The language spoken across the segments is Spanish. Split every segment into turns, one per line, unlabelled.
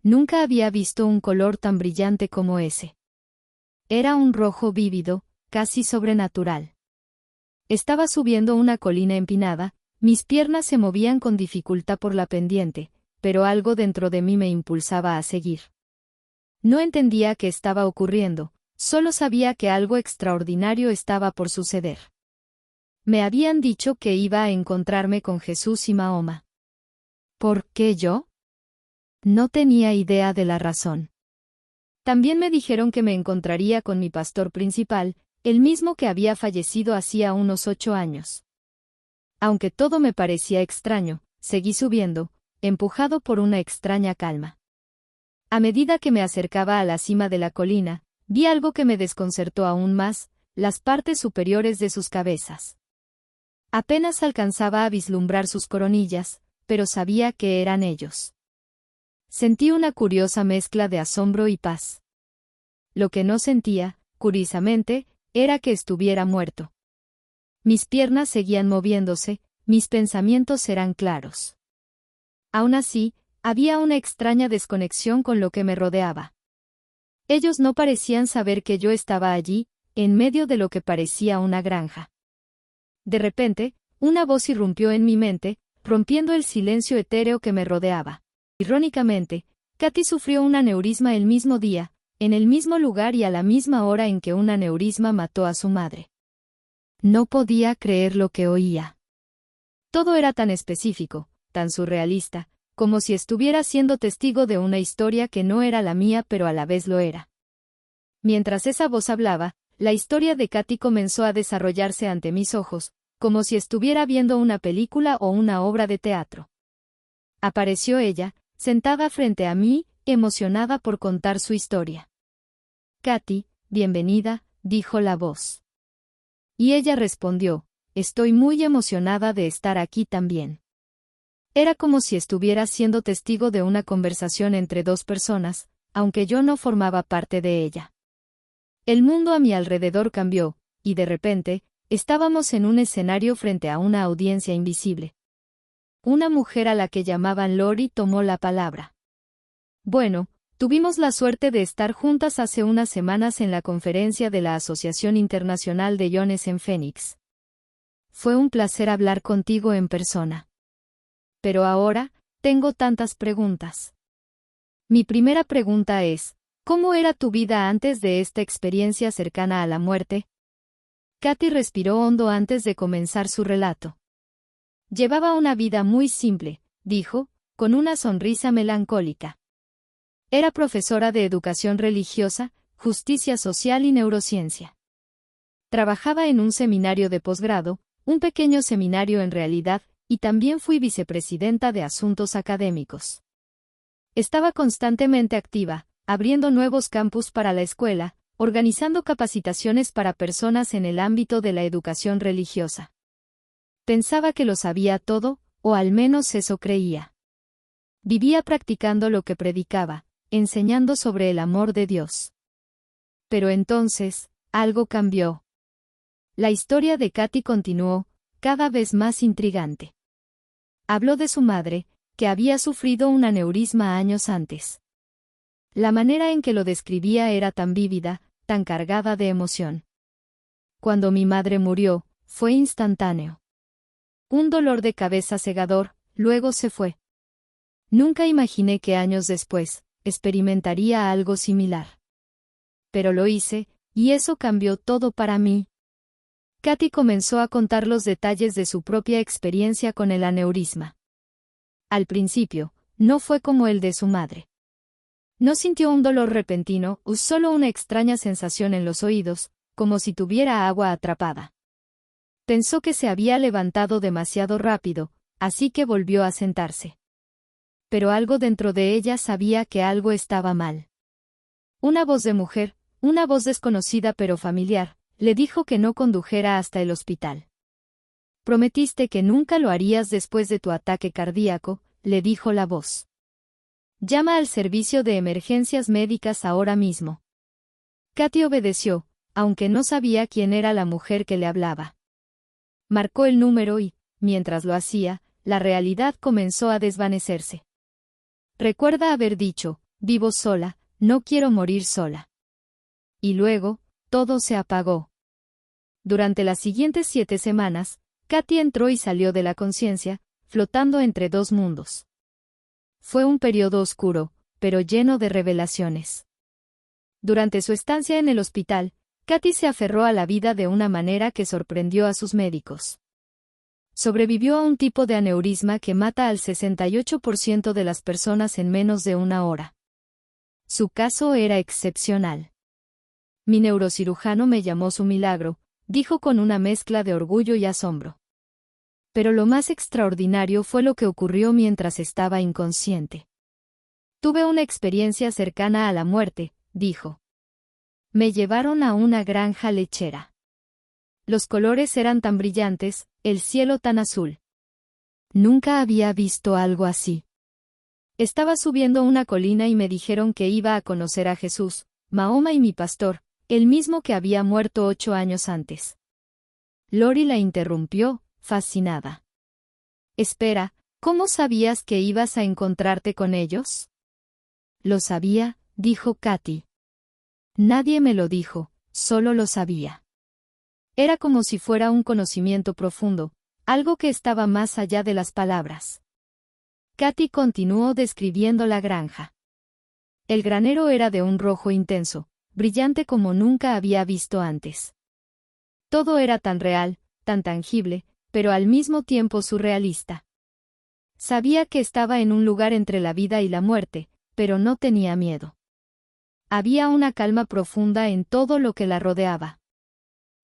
Nunca había visto un color tan brillante como ese. Era un rojo vívido, casi sobrenatural. Estaba subiendo una colina empinada, mis piernas se movían con dificultad por la pendiente, pero algo dentro de mí me impulsaba a seguir. No entendía qué estaba ocurriendo, solo sabía que algo extraordinario estaba por suceder. Me habían dicho que iba a encontrarme con Jesús y Mahoma. ¿Por qué yo? No tenía idea de la razón. También me dijeron que me encontraría con mi pastor principal, el mismo que había fallecido hacía unos 8 años. Aunque todo me parecía extraño, seguí subiendo, empujado por una extraña calma. A medida que me acercaba a la cima de la colina, vi algo que me desconcertó aún más, las partes superiores de sus cabezas. Apenas alcanzaba a vislumbrar sus coronillas, pero sabía que eran ellos. Sentí una curiosa mezcla de asombro y paz. Lo que no sentía, curiosamente, era que estuviera muerto. Mis piernas seguían moviéndose, mis pensamientos eran claros. Aún así, había una extraña desconexión con lo que me rodeaba. Ellos no parecían saber que yo estaba allí, en medio de lo que parecía una granja. De repente, una voz irrumpió en mi mente, rompiendo el silencio etéreo que me rodeaba. Irónicamente, Katy sufrió un aneurisma el mismo día, en el mismo lugar y a la misma hora en que un aneurisma mató a su madre. No podía creer lo que oía. Todo era tan específico, tan surrealista, como si estuviera siendo testigo de una historia que no era la mía pero a la vez lo era. Mientras esa voz hablaba, la historia de Katy comenzó a desarrollarse ante mis ojos, como si estuviera viendo una película o una obra de teatro. Apareció ella, sentada frente a mí, emocionada por contar su historia. Katy, bienvenida, dijo la voz. Y ella respondió, estoy muy emocionada de estar aquí también. Era como si estuviera siendo testigo de una conversación entre dos personas, aunque yo no formaba parte de ella. El mundo a mi alrededor cambió, y de repente, estábamos en un escenario frente a una audiencia invisible. Una mujer a la que llamaban Lori tomó la palabra. Bueno, tuvimos la suerte de estar juntas hace unas semanas en la conferencia de la Asociación Internacional de Iones en Phoenix. Fue un placer hablar contigo en persona. Pero ahora, tengo tantas preguntas. Mi primera pregunta es, ¿cómo era tu vida antes de esta experiencia cercana a la muerte? Katy respiró hondo antes de comenzar su relato. Llevaba una vida muy simple, dijo, con una sonrisa melancólica. Era profesora de educación religiosa, justicia social y neurociencia. Trabajaba en un seminario de posgrado, un pequeño seminario en realidad, y también fui vicepresidenta de asuntos académicos. Estaba constantemente activa, abriendo nuevos campus para la escuela, organizando capacitaciones para personas en el ámbito de la educación religiosa. Pensaba que lo sabía todo, o al menos eso creía. Vivía practicando lo que predicaba, enseñando sobre el amor de Dios. Pero entonces, algo cambió. La historia de Katy continuó, cada vez más intrigante. Habló de su madre, que había sufrido un aneurisma años antes. La manera en que lo describía era tan vívida, tan cargada de emoción. Cuando mi madre murió, fue instantáneo. Un dolor de cabeza cegador, luego se fue. Nunca imaginé que años después, experimentaría algo similar. Pero lo hice, y eso cambió todo para mí. Katy comenzó a contar los detalles de su propia experiencia con el aneurisma. Al principio, no fue como el de su madre. No sintió un dolor repentino, o solo una extraña sensación en los oídos, como si tuviera agua atrapada. Pensó que se había levantado demasiado rápido, así que volvió a sentarse. Pero algo dentro de ella sabía que algo estaba mal. Una voz de mujer, una voz desconocida pero familiar, le dijo que no condujera hasta el hospital. Prometiste que nunca lo harías después de tu ataque cardíaco, le dijo la voz. Llama al servicio de emergencias médicas ahora mismo. Katy obedeció, aunque no sabía quién era la mujer que le hablaba. Marcó el número y, mientras lo hacía, la realidad comenzó a desvanecerse. Recuerda haber dicho, vivo sola, no quiero morir sola. Y luego, todo se apagó. Durante las siguientes 7 semanas, Katy entró y salió de la conciencia, flotando entre dos mundos. Fue un periodo oscuro, pero lleno de revelaciones. Durante su estancia en el hospital, Katy se aferró a la vida de una manera que sorprendió a sus médicos. Sobrevivió a un tipo de aneurisma que mata al 68% de las personas en menos de una hora. Su caso era excepcional. Mi neurocirujano me llamó su milagro, dijo con una mezcla de orgullo y asombro. Pero lo más extraordinario fue lo que ocurrió mientras estaba inconsciente. Tuve una experiencia cercana a la muerte, dijo. Me llevaron a una granja lechera. Los colores eran tan brillantes, el cielo tan azul. Nunca había visto algo así. Estaba subiendo una colina y me dijeron que iba a conocer a Jesús, Mahoma y mi pastor, el mismo que había muerto 8 años antes. Lori la interrumpió, fascinada. Espera, ¿cómo sabías que ibas a encontrarte con ellos? Lo sabía, dijo Katy. Nadie me lo dijo, solo lo sabía. Era como si fuera un conocimiento profundo, algo que estaba más allá de las palabras. Katy continuó describiendo la granja. El granero era de un rojo intenso, brillante como nunca había visto antes. Todo era tan real, tan tangible, pero al mismo tiempo surrealista. Sabía que estaba en un lugar entre la vida y la muerte, pero no tenía miedo. Había una calma profunda en todo lo que la rodeaba.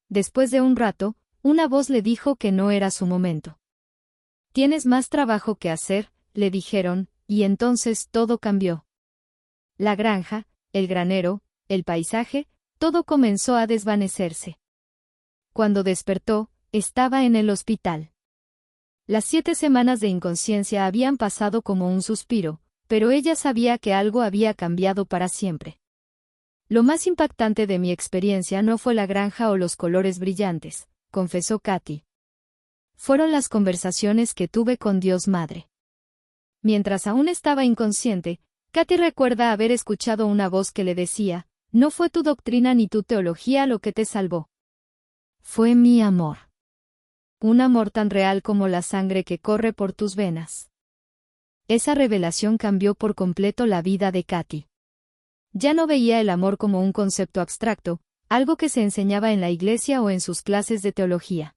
Después de un rato, una voz le dijo que no era su momento. Tienes más trabajo que hacer, le dijeron, y entonces todo cambió. La granja, el granero, el paisaje, todo comenzó a desvanecerse. Cuando despertó, estaba en el hospital. Las 7 semanas de inconsciencia habían pasado como un suspiro, pero ella sabía que algo había cambiado para siempre. Lo más impactante de mi experiencia no fue la granja o los colores brillantes, confesó Katy. Fueron las conversaciones que tuve con Dios Madre. Mientras aún estaba inconsciente, Katy recuerda haber escuchado una voz que le decía, no fue tu doctrina ni tu teología lo que te salvó. Fue mi amor. Un amor tan real como la sangre que corre por tus venas. Esa revelación cambió por completo la vida de Katy. Ya no veía el amor como un concepto abstracto, algo que se enseñaba en la iglesia o en sus clases de teología.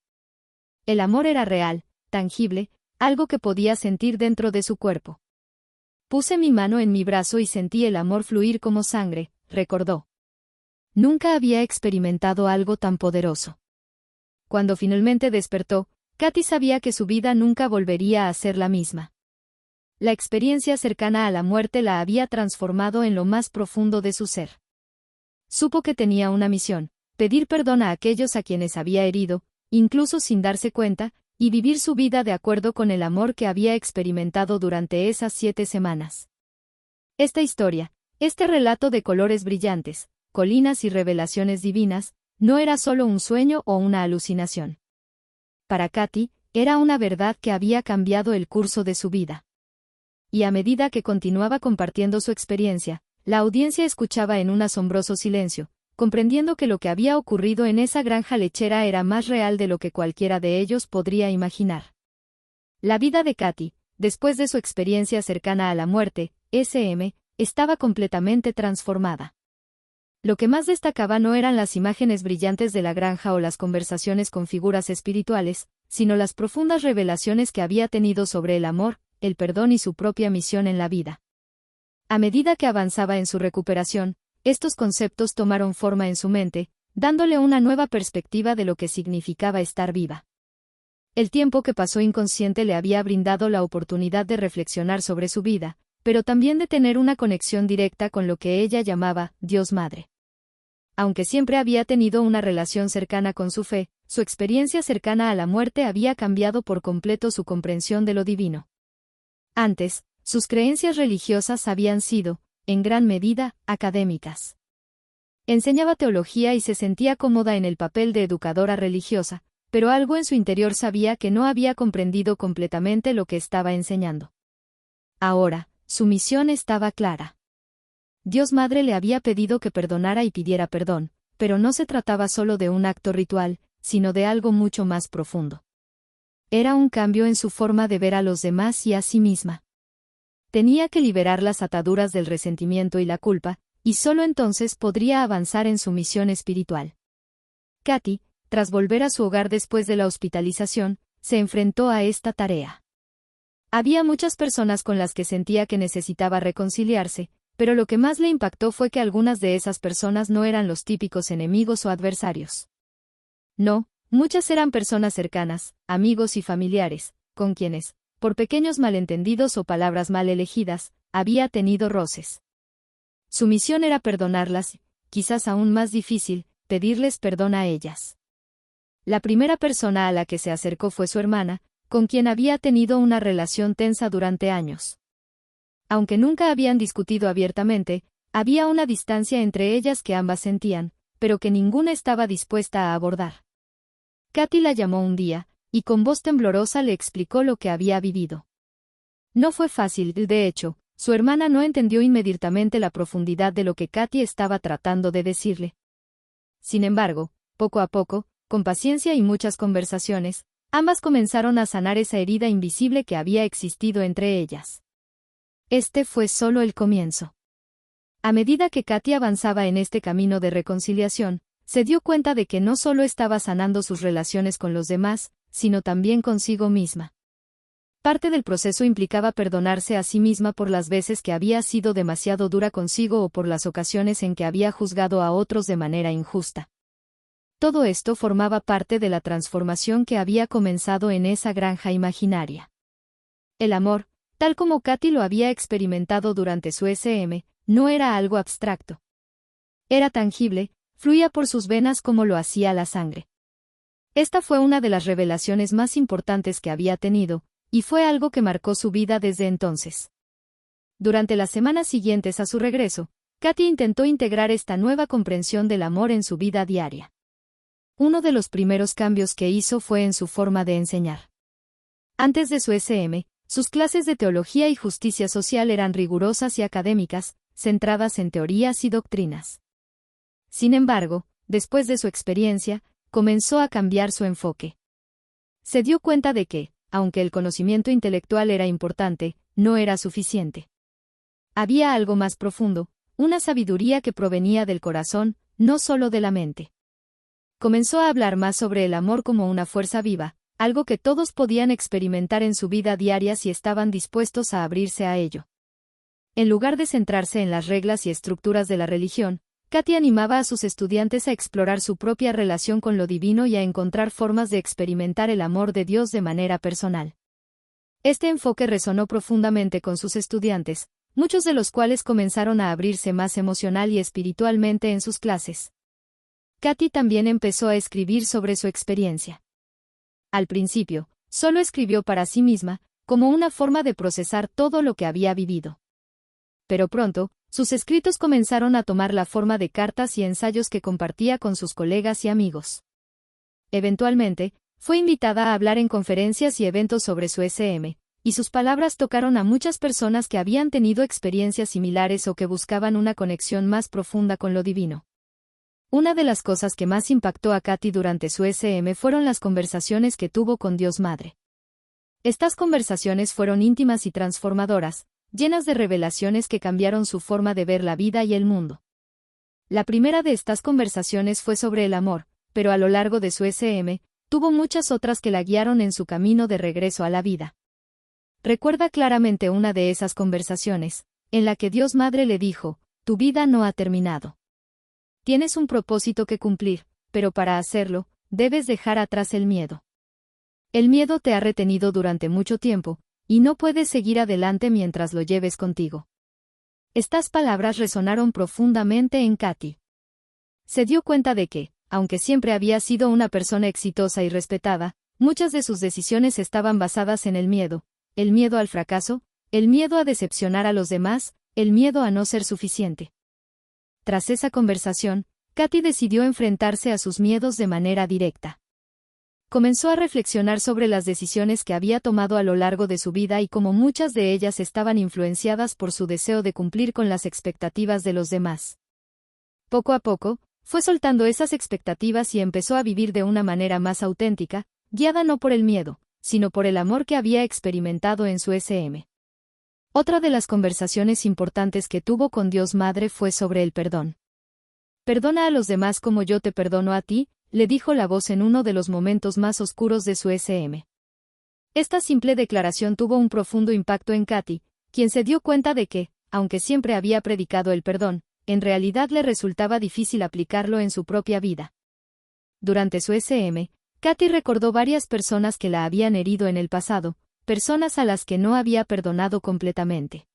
El amor era real, tangible, algo que podía sentir dentro de su cuerpo. Puse mi mano en mi brazo y sentí el amor fluir como sangre, recordó. Nunca había experimentado algo tan poderoso. Cuando finalmente despertó, Katy sabía que su vida nunca volvería a ser la misma. La experiencia cercana a la muerte la había transformado en lo más profundo de su ser. Supo que tenía una misión, pedir perdón a aquellos a quienes había herido, incluso sin darse cuenta, y vivir su vida de acuerdo con el amor que había experimentado durante esas 7 semanas. Esta historia, este relato de colores brillantes, colinas y revelaciones divinas, no era solo un sueño o una alucinación. Para Katy, era una verdad que había cambiado el curso de su vida. Y a medida que continuaba compartiendo su experiencia, la audiencia escuchaba en un asombroso silencio, comprendiendo que lo que había ocurrido en esa granja lechera era más real de lo que cualquiera de ellos podría imaginar. La vida de Katy, después de su experiencia cercana a la muerte, SM, estaba completamente transformada. Lo que más destacaba no eran las imágenes brillantes de la granja o las conversaciones con figuras espirituales, sino las profundas revelaciones que había tenido sobre el amor, el perdón y su propia misión en la vida. A medida que avanzaba en su recuperación, estos conceptos tomaron forma en su mente, dándole una nueva perspectiva de lo que significaba estar viva. El tiempo que pasó inconsciente le había brindado la oportunidad de reflexionar sobre su vida, pero también de tener una conexión directa con lo que ella llamaba Dios Madre. Aunque siempre había tenido una relación cercana con su fe, su experiencia cercana a la muerte había cambiado por completo su comprensión de lo divino. Antes, sus creencias religiosas habían sido, en gran medida, académicas. Enseñaba teología y se sentía cómoda en el papel de educadora religiosa, pero algo en su interior sabía que no había comprendido completamente lo que estaba enseñando. Ahora, su misión estaba clara. Dios Madre le había pedido que perdonara y pidiera perdón, pero no se trataba solo de un acto ritual, sino de algo mucho más profundo. Era un cambio en su forma de ver a los demás y a sí misma. Tenía que liberar las ataduras del resentimiento y la culpa, y solo entonces podría avanzar en su misión espiritual. Katy, tras volver a su hogar después de la hospitalización, se enfrentó a esta tarea. Había muchas personas con las que sentía que necesitaba reconciliarse, pero lo que más le impactó fue que algunas de esas personas no eran los típicos enemigos o adversarios. No, muchas eran personas cercanas, amigos y familiares, con quienes, por pequeños malentendidos o palabras mal elegidas, había tenido roces. Su misión era perdonarlas, quizás aún más difícil, pedirles perdón a ellas. La primera persona a la que se acercó fue su hermana, con quien había tenido una relación tensa durante años. Aunque nunca habían discutido abiertamente, había una distancia entre ellas que ambas sentían, pero que ninguna estaba dispuesta a abordar. Katy la llamó un día, y con voz temblorosa le explicó lo que había vivido. No fue fácil, de hecho, su hermana no entendió inmediatamente la profundidad de lo que Katy estaba tratando de decirle. Sin embargo, poco a poco, con paciencia y muchas conversaciones, ambas comenzaron a sanar esa herida invisible que había existido entre ellas. Este fue solo el comienzo. A medida que Katy avanzaba en este camino de reconciliación, se dio cuenta de que no solo estaba sanando sus relaciones con los demás, sino también consigo misma. Parte del proceso implicaba perdonarse a sí misma por las veces que había sido demasiado dura consigo o por las ocasiones en que había juzgado a otros de manera injusta. Todo esto formaba parte de la transformación que había comenzado en esa granja imaginaria. El amor, tal como Katy lo había experimentado durante su SM, no era algo abstracto. Era tangible, fluía por sus venas como lo hacía la sangre. Esta fue una de las revelaciones más importantes que había tenido, y fue algo que marcó su vida desde entonces. Durante las semanas siguientes a su regreso, Katy intentó integrar esta nueva comprensión del amor en su vida diaria. Uno de los primeros cambios que hizo fue en su forma de enseñar. Antes de su SM, sus clases de teología y justicia social eran rigurosas y académicas, centradas en teorías y doctrinas. Sin embargo, después de su experiencia, comenzó a cambiar su enfoque. Se dio cuenta de que, aunque el conocimiento intelectual era importante, no era suficiente. Había algo más profundo, una sabiduría que provenía del corazón, no solo de la mente. Comenzó a hablar más sobre el amor como una fuerza viva, algo que todos podían experimentar en su vida diaria si estaban dispuestos a abrirse a ello. En lugar de centrarse en las reglas y estructuras de la religión, Katy animaba a sus estudiantes a explorar su propia relación con lo divino y a encontrar formas de experimentar el amor de Dios de manera personal. Este enfoque resonó profundamente con sus estudiantes, muchos de los cuales comenzaron a abrirse más emocional y espiritualmente en sus clases. Katy también empezó a escribir sobre su experiencia. Al principio, solo escribió para sí misma, como una forma de procesar todo lo que había vivido. Pero pronto, sus escritos comenzaron a tomar la forma de cartas y ensayos que compartía con sus colegas y amigos. Eventualmente, fue invitada a hablar en conferencias y eventos sobre su SM, y sus palabras tocaron a muchas personas que habían tenido experiencias similares o que buscaban una conexión más profunda con lo divino. Una de las cosas que más impactó a Katy durante su SM fueron las conversaciones que tuvo con Dios Madre. Estas conversaciones fueron íntimas y transformadoras, llenas de revelaciones que cambiaron su forma de ver la vida y el mundo. La primera de estas conversaciones fue sobre el amor, pero a lo largo de su SM, tuvo muchas otras que la guiaron en su camino de regreso a la vida. Recuerda claramente una de esas conversaciones, en la que Dios Madre le dijo: "Tu vida no ha terminado. Tienes un propósito que cumplir, pero para hacerlo, debes dejar atrás el miedo. El miedo te ha retenido durante mucho tiempo, y no puedes seguir adelante mientras lo lleves contigo". Estas palabras resonaron profundamente en Katy. Se dio cuenta de que, aunque siempre había sido una persona exitosa y respetada, muchas de sus decisiones estaban basadas en el miedo al fracaso, el miedo a decepcionar a los demás, el miedo a no ser suficiente. Tras esa conversación, Katy decidió enfrentarse a sus miedos de manera directa. comenzó a reflexionar sobre las decisiones que había tomado a lo largo de su vida y cómo muchas de ellas estaban influenciadas por su deseo de cumplir con las expectativas de los demás. Poco a poco, fue soltando esas expectativas y empezó a vivir de una manera más auténtica, guiada no por el miedo, sino por el amor que había experimentado en su SM. Otra de las conversaciones importantes que tuvo con Dios Madre fue sobre el perdón. «Perdona a los demás como yo te perdono a ti», le dijo la voz en uno de los momentos más oscuros de su SM. Esta simple declaración tuvo un profundo impacto en Katy, quien se dio cuenta de que, aunque siempre había predicado el perdón, en realidad le resultaba difícil aplicarlo en su propia vida. Durante su SM, Katy recordó varias personas que la habían herido en el pasado, personas a las que no había perdonado completamente.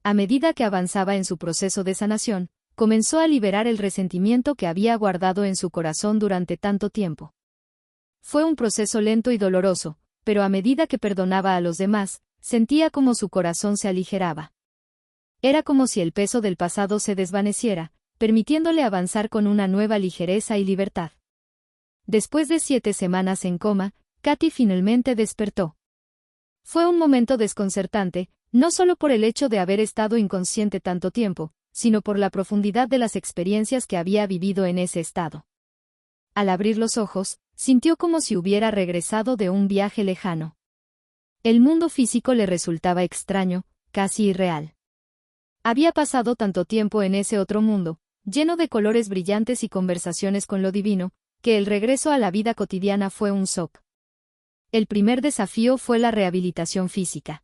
A medida que avanzaba en su proceso de sanación, comenzó a liberar el resentimiento que había guardado en su corazón durante tanto tiempo. Fue un proceso lento y doloroso, pero a medida que perdonaba a los demás, sentía como su corazón se aligeraba. Era como si el peso del pasado se desvaneciera, permitiéndole avanzar con una nueva ligereza y libertad. Después de 7 semanas en coma, Katy finalmente despertó. Fue un momento desconcertante, no solo por el hecho de haber estado inconsciente tanto tiempo, sino por la profundidad de las experiencias que había vivido en ese estado. Al abrir los ojos, sintió como si hubiera regresado de un viaje lejano. El mundo físico le resultaba extraño, casi irreal. Había pasado tanto tiempo en ese otro mundo, lleno de colores brillantes y conversaciones con lo divino, que el regreso a la vida cotidiana fue un shock. El primer desafío fue la rehabilitación física.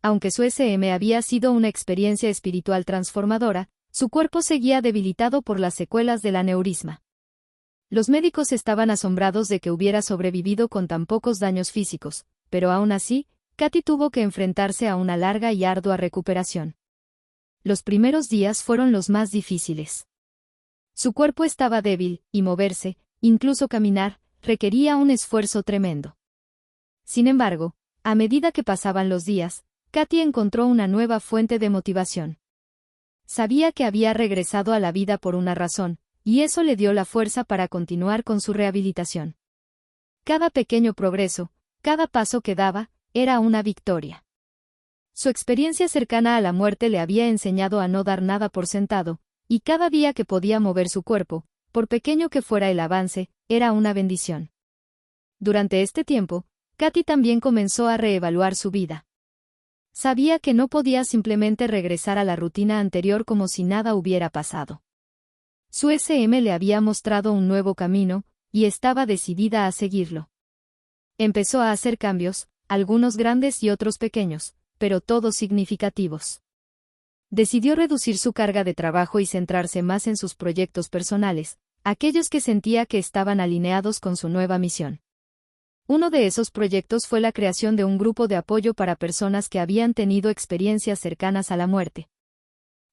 Aunque su SM había sido una experiencia espiritual transformadora, su cuerpo seguía debilitado por las secuelas del aneurisma. Los médicos estaban asombrados de que hubiera sobrevivido con tan pocos daños físicos, pero aún así, Katy tuvo que enfrentarse a una larga y ardua recuperación. Los primeros días fueron los más difíciles. Su cuerpo estaba débil, y moverse, incluso caminar, requería un esfuerzo tremendo. Sin embargo, a medida que pasaban los días, Katy encontró una nueva fuente de motivación. Sabía que había regresado a la vida por una razón, y eso le dio la fuerza para continuar con su rehabilitación. Cada pequeño progreso, cada paso que daba, era una victoria. Su experiencia cercana a la muerte le había enseñado a no dar nada por sentado, y cada día que podía mover su cuerpo, por pequeño que fuera el avance, era una bendición. Durante este tiempo, Katy también comenzó a reevaluar su vida. Sabía que no podía simplemente regresar a la rutina anterior como si nada hubiera pasado. Su SM le había mostrado un nuevo camino, y estaba decidida a seguirlo. Empezó a hacer cambios, algunos grandes y otros pequeños, pero todos significativos. Decidió reducir su carga de trabajo y centrarse más en sus proyectos personales, aquellos que sentía que estaban alineados con su nueva misión. Uno de esos proyectos fue la creación de un grupo de apoyo para personas que habían tenido experiencias cercanas a la muerte.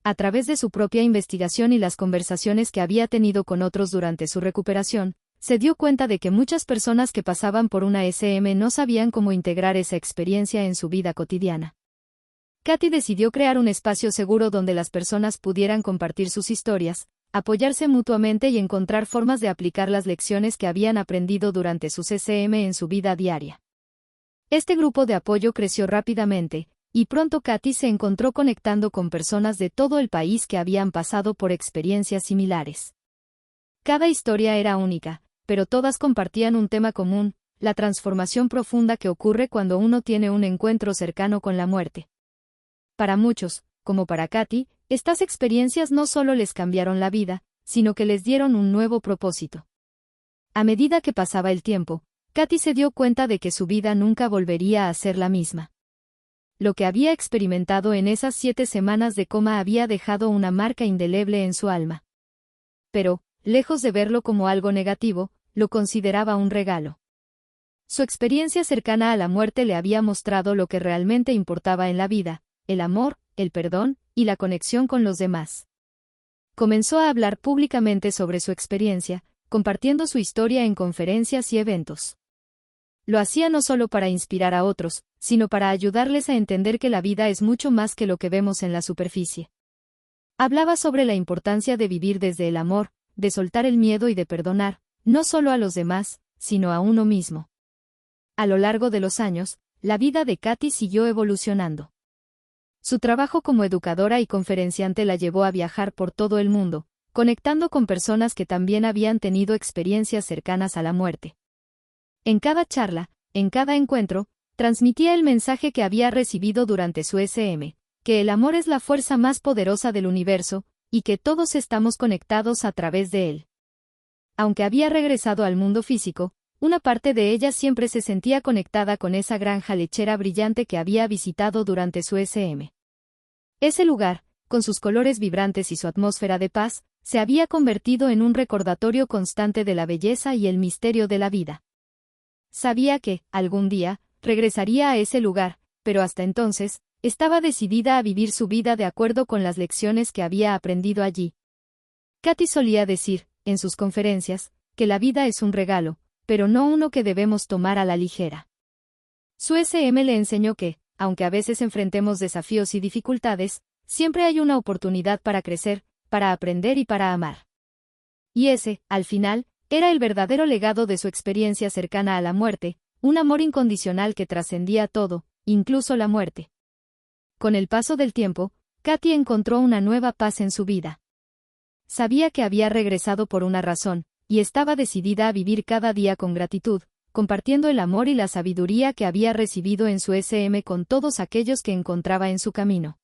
A través de su propia investigación y las conversaciones que había tenido con otros durante su recuperación, se dio cuenta de que muchas personas que pasaban por una SM no sabían cómo integrar esa experiencia en su vida cotidiana. Katy decidió crear un espacio seguro donde las personas pudieran compartir sus historias, apoyarse mutuamente y encontrar formas de aplicar las lecciones que habían aprendido durante sus SM en su vida diaria. Este grupo de apoyo creció rápidamente, y pronto Katy se encontró conectando con personas de todo el país que habían pasado por experiencias similares. Cada historia era única, pero todas compartían un tema común, la transformación profunda que ocurre cuando uno tiene un encuentro cercano con la muerte. Para muchos, como para Katy, estas experiencias no solo les cambiaron la vida, sino que les dieron un nuevo propósito. A medida que pasaba el tiempo, Katy se dio cuenta de que su vida nunca volvería a ser la misma. Lo que había experimentado en esas 7 semanas de coma había dejado una marca indeleble en su alma. Pero, lejos de verlo como algo negativo, lo consideraba un regalo. Su experiencia cercana a la muerte le había mostrado lo que realmente importaba en la vida: el amor, el perdón, y la conexión con los demás. Comenzó a hablar públicamente sobre su experiencia, compartiendo su historia en conferencias y eventos. Lo hacía no solo para inspirar a otros, sino para ayudarles a entender que la vida es mucho más que lo que vemos en la superficie. Hablaba sobre la importancia de vivir desde el amor, de soltar el miedo y de perdonar, no solo a los demás, sino a uno mismo. A lo largo de los años, la vida de Katy siguió evolucionando. Su trabajo como educadora y conferenciante la llevó a viajar por todo el mundo, conectando con personas que también habían tenido experiencias cercanas a la muerte. En cada charla, en cada encuentro, transmitía el mensaje que había recibido durante su SM, que el amor es la fuerza más poderosa del universo, y que todos estamos conectados a través de él. Aunque había regresado al mundo físico, una parte de ella siempre se sentía conectada con esa granja lechera brillante que había visitado durante su SM. Ese lugar, con sus colores vibrantes y su atmósfera de paz, se había convertido en un recordatorio constante de la belleza y el misterio de la vida. Sabía que, algún día, regresaría a ese lugar, pero hasta entonces, estaba decidida a vivir su vida de acuerdo con las lecciones que había aprendido allí. Katy solía decir, en sus conferencias, que la vida es un regalo, pero no uno que debemos tomar a la ligera. Su SM le enseñó que, aunque a veces enfrentemos desafíos y dificultades, siempre hay una oportunidad para crecer, para aprender y para amar. Y ese, al final, era el verdadero legado de su experiencia cercana a la muerte, un amor incondicional que trascendía todo, incluso la muerte. Con el paso del tiempo, Katy encontró una nueva paz en su vida. Sabía que había regresado por una razón, y estaba decidida a vivir cada día con gratitud, compartiendo el amor y la sabiduría que había recibido en su SM con todos aquellos que encontraba en su camino.